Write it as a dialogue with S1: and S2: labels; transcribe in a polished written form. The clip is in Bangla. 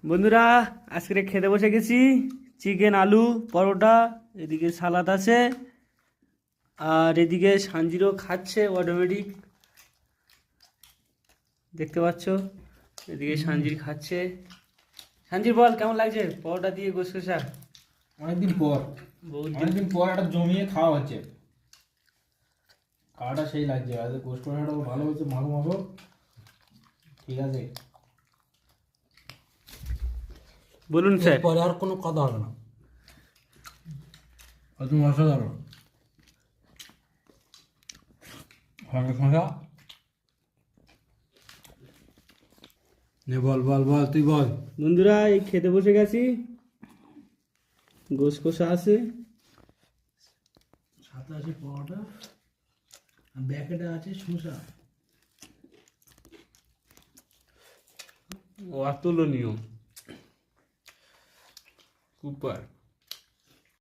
S1: বন্ধুরা আজকে খেতে বসে গেছি চিকেন আলু পরোটা, এদিকে সালাদ আছে আর এদিকে সানজিরও খাচ্ছে অটোমেটিক, দেখতে পাচ্ছ। এদিকে সানজির খাচ্ছে। সানজির বল কেমন লাগছে পরোটা দিয়ে গোশ কষা?
S2: অনেকদিন পর একটা জমিয়ে খাওয়া হচ্ছে, খাওয়াটা সেই লাগছে। আর গোশ কষাটাও ভালো হচ্ছে, মাখো মাখো, ঠিক আছে।
S1: বলুন স্যার।
S3: পরে আর কোনো কথা হবে না, তুমি অসাধারণ। বল বল বল, তুই বল।
S1: বন্ধুরা এই খেতে বসে গেছি, গোশ কষা আছে,
S3: সাথে আছে পরোটা আর ব্যাকেটে আছে শসা।
S1: অতুলনীয়, সুপার।